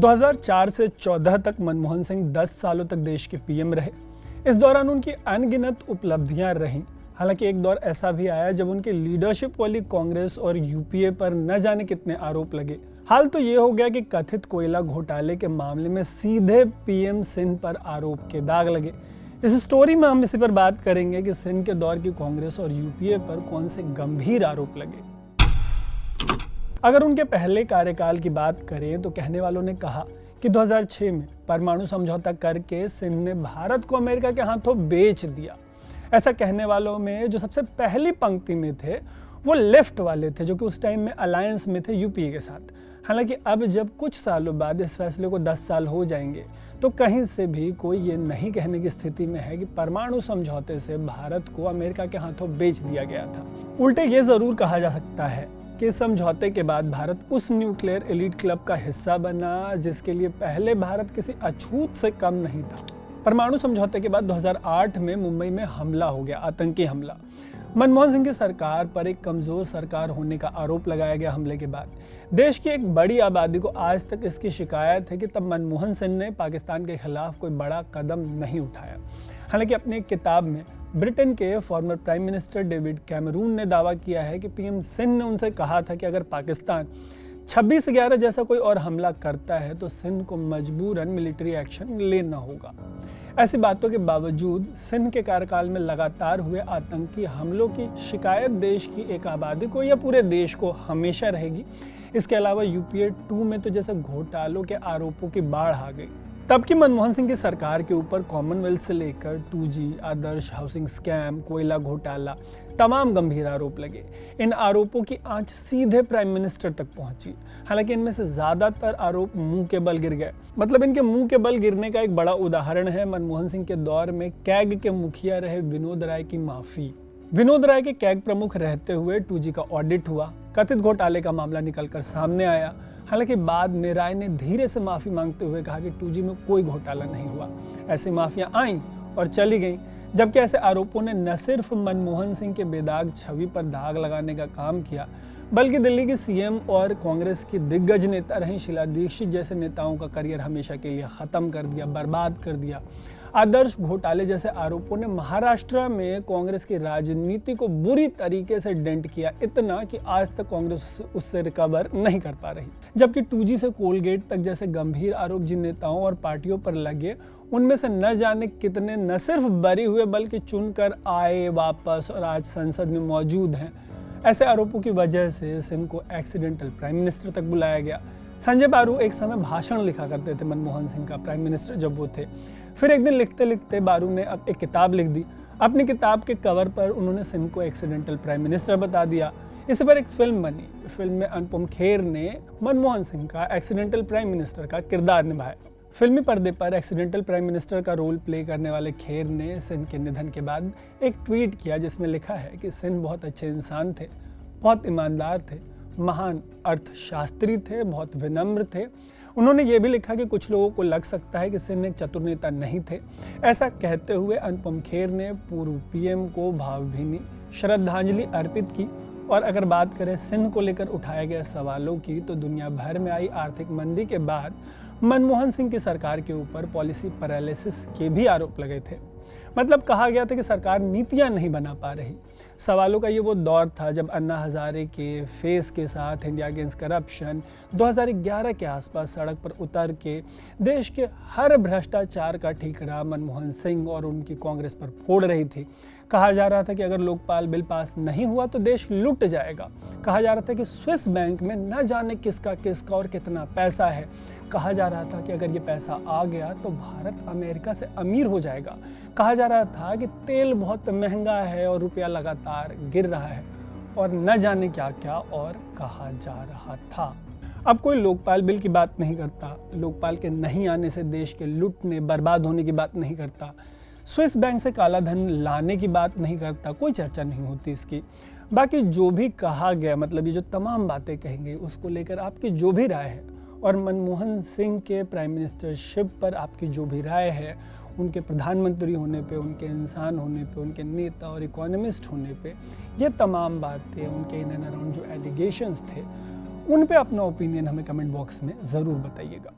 2004 से 14 तक मनमोहन सिंह 10 सालों तक देश के पीएम रहे। इस दौरान उनकी अनगिनत उपलब्धियां रहीं। हालांकि एक दौर ऐसा भी आया जब उनकी लीडरशिप वाली कांग्रेस और यूपीए पर न जाने कितने आरोप लगे। हाल तो ये हो गया कि कथित कोयला घोटाले के मामले में सीधे पीएम सिंह पर आरोप के दाग लगे। इस स्टोरी में हम इसी पर बात करेंगे कि सिंह के दौर की कांग्रेस और यूपीए पर कौन से गंभीर आरोप लगे। अगर उनके पहले कार्यकाल की बात करें तो कहने वालों ने कहा कि 2006 में परमाणु समझौता करके सिंह ने भारत को अमेरिका के हाथों बेच दिया। ऐसा कहने वालों में जो सबसे पहली पंक्ति में थे वो लेफ्ट वाले थे, जो कि उस टाइम में अलायंस में थे यूपीए के साथ। हालांकि अब जब कुछ सालों बाद इस फैसले को 10 साल हो जाएंगे तो कहीं से भी कोई ये नहीं कहने की स्थिति में है कि परमाणु समझौते से भारत को अमेरिका के हाथों बेच दिया गया था। उल्टे ये जरूर कहा जा सकता है कि समझौते के बाद भारत उस न्यूक्लियर एलीट क्लब का हिस्सा बना जिसके लिए पहले भारत किसी अछूत से कम नहीं था। परमाणु समझौते के बाद 2008 में मुंबई में हमला हो गया, आतंकी हमला। मनमोहन सिंह की सरकार पर एक कमजोर सरकार होने का आरोप लगाया गया। हमले के बाद देश की एक बड़ी आबादी को आज तक इसकी शिकायत है कि तब मनमोहन सिंह ने पाकिस्तान के खिलाफ कोई बड़ा कदम नहीं उठाया। हालांकि अपनी एक किताब में ब्रिटेन के former prime minister David Cameron ने दावा किया है कि पीएम सिंह ने उनसे कहा था कि अगर पाकिस्तान 26/11 जैसा कोई और हमला करता है तो सिंह को मजबूरन मिलिट्री एक्शन लेना होगा। ऐसी बातों के बावजूद सिंह के कार्यकाल में लगातार हुए आतंकी हमलों की शिकायत देश की एक आबादी को या पूरे देश को हमेशा रहेगी। इसके अलावा यूपीए 2 में तो जैसे घोटालों के आरोपों की बाढ़ आ गई। तब की मनमोहन सिंह की सरकार के ऊपर कॉमनवेल्थ से लेकर 2G, आदर्श हाउसिंग स्कैम, कोयला घोटाला, तमाम गंभीर आरोप लगे। इन आरोपों की आंच सीधे प्राइम मिनिस्टर तक पहुंची। हालांकि इनमें से ज्यादातर आरोप मुंह के बल गिर गए। मतलब इनके मुंह के बल गिरने का एक बड़ा उदाहरण है मनमोहन सिंह के दौर में कैग के मुखिया रहे विनोद राय की माफी। विनोद राय के कैग प्रमुख रहते हुए 2G का ऑडिट हुआ, कथित घोटाले का मामला निकलकर सामने आया। हालांकि बाद में राय ने धीरे से माफी मांगते हुए कहा कि 2G में कोई घोटाला नहीं हुआ। ऐसी माफियां आईं और चली गईं, जबकि ऐसे आरोपों ने न सिर्फ मनमोहन सिंह के बेदाग छवि पर दाग लगाने का काम किया, बल्कि दिल्ली की सीएम और कांग्रेस की दिग्गज नेता रही शीला दीक्षित जैसे नेताओं का करियर हमेशा के लिए खत्म कर दिया, बर्बाद कर दिया। आदर्श घोटाले जैसे आरोपों ने महाराष्ट्र में कांग्रेस की राजनीति को बुरी तरीके से डेंट किया, इतना कि आज तक कांग्रेस उससे रिकवर नहीं कर पा रही। जबकि 2G से कोलगेट तक जैसे गंभीर आरोप जिन नेताओं और पार्टियों पर लगे, उनमें से न जाने कितने न सिर्फ बरी हुए बल्कि चुनकर आए वापस और आज संसद में मौजूद हैं। ऐसे आरोपों की वजह से सिंह को एक्सीडेंटल प्राइम मिनिस्टर तक बुलाया गया। संजय बारू एक समय भाषण लिखा करते थे मनमोहन सिंह का, प्राइम मिनिस्टर जब वो थे। फिर एक दिन लिखते लिखते बारू ने अब एक किताब लिख दी। अपनी किताब के कवर पर उन्होंने सिंह को एक्सीडेंटल प्राइम मिनिस्टर बता दिया। इस पर एक फिल्म बनी। फिल्म में अनुपम खेर ने मनमोहन सिंह का एक्सीडेंटल प्राइम मिनिस्टर का किरदार निभाया। फिल्मी पर्दे पर एक्सीडेंटल प्राइम मिनिस्टर का रोल प्ले करने वाले खेर ने सिंह के निधन के बाद एक ट्वीट किया जिसमें लिखा है कि सिंह बहुत अच्छे इंसान थे, बहुत ईमानदार थे, महान अर्थशास्त्री थे, बहुत विनम्र थे। उन्होंने ये भी लिखा कि कुछ लोगों को लग सकता है कि सिंह एक चतुर नेता नहीं थे। ऐसा कहते हुए अनुपम खेर ने पूर्व पीएम को भावभीनी श्रद्धांजलि अर्पित की। और अगर बात करें सिंह को लेकर उठाए गए सवालों की, तो दुनिया भर में आई आर्थिक मंदी के बाद मनमोहन सिंह की सरकार के ऊपर पॉलिसी पैरालिसिस के भी आरोप लगे थे। मतलब कहा गया था कि सरकार नीतियां नहीं बना पा रही। सवालों का ये वो दौर था जब अन्ना हजारे के फेस के साथ इंडिया अगेंस्ट करप्शन 2011 के आसपास सड़क पर उतर के देश के हर भ्रष्टाचार का ठीकरा मनमोहन सिंह और उनकी कांग्रेस पर फोड़ रही थी। कहा जा रहा था कि अगर लोकपाल बिल पास नहीं हुआ तो देश लुट जाएगा। कहा जा रहा था कि स्विस बैंक में न जाने किसका और कितना पैसा है। कहा जा रहा था कि अगर ये पैसा आ गया तो भारत अमेरिका से अमीर हो जाएगा। कहा जा रहा था कि तेल बहुत महंगा है और रुपया लगातार गिर रहा है, और न जाने क्या क्या और कहा जा रहा था। अब कोई लोकपाल बिल की बात नहीं करता, लोकपाल के नहीं आने से देश के लुटने बर्बाद होने की बात नहीं करता, स्विस बैंक से काला धन लाने की बात नहीं करता, कोई चर्चा नहीं होती इसकी। बाकी जो भी कहा गया, मतलब ये जो तमाम बातें कहेंगे उसको लेकर आपकी जो भी राय है, और मनमोहन सिंह के प्राइम मिनिस्टरशिप पर आपकी जो भी राय है, उनके प्रधानमंत्री होने पे, उनके इंसान होने पे, उनके नेता और इकोनॉमिस्ट होने पे, ये तमाम बातें, उनके इन एंड अराउंड जो एलिगेशंस थे, उन पे अपना ओपिनियन हमें कमेंट बॉक्स में ज़रूर बताइएगा।